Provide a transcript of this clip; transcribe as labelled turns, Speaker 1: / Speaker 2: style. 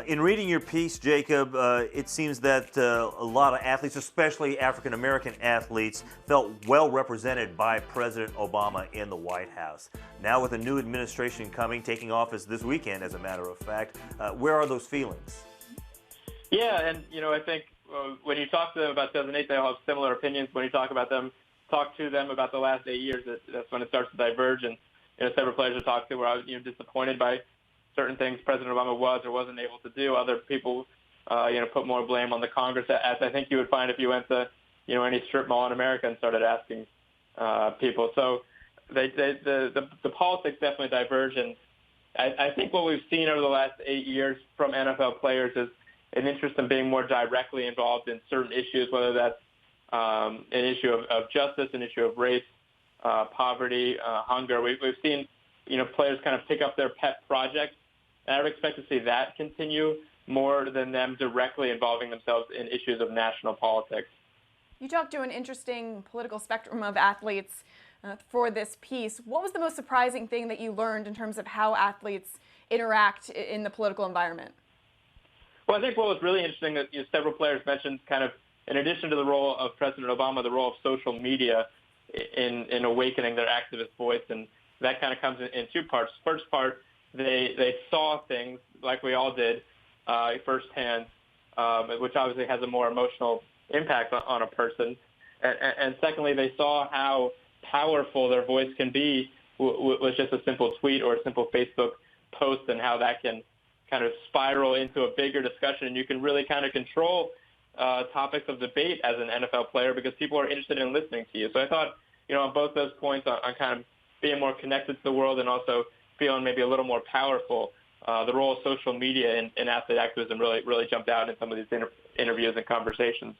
Speaker 1: In reading your piece, Jacob, it seems that a lot of athletes, especially African American athletes, felt well represented by President Obama in the White House. Now, with a new administration coming, taking office this weekend, as a matter of fact, where are those feelings?
Speaker 2: Yeah, and I think when you talk to them about 2008, they all have similar opinions. When you talk to them about the last 8 years, that's when it starts to diverge. And several players I talked to where I was disappointed by certain things President Obama was or wasn't able to do. Other people, put more blame on the Congress, as I think you would find if you went to, any strip mall in America and started asking people. So the politics definitely diverge, and I think what we've seen over the last 8 years from NFL players is an interest in being more directly involved in certain issues, whether that's an issue of justice, an issue of race, poverty, hunger. We've seen, players kind of pick up their pet projects. And I would expect to see that continue more than them directly involving themselves in issues of national politics.
Speaker 3: You talked to an interesting political spectrum of athletes for this piece. What was the most surprising thing that you learned in terms of how athletes interact in the political environment?
Speaker 2: Well, I think what was really interesting that several players mentioned, kind of in addition to the role of President Obama, the role of social media in awakening their activist voice, and that kind of comes in two parts. First part, they saw things like we all did firsthand, which obviously has a more emotional impact on a person. And secondly, they saw how powerful their voice can be with just a simple tweet or a simple Facebook post, and how that can kind of spiral into a bigger discussion. And you can really kind of control topics of debate as an NFL player because people are interested in listening to you. So I thought, on both those points, on kind of being more connected to the world and also feeling maybe a little more powerful, the role of social media in athlete activism really jumped out in some of these interviews and conversations.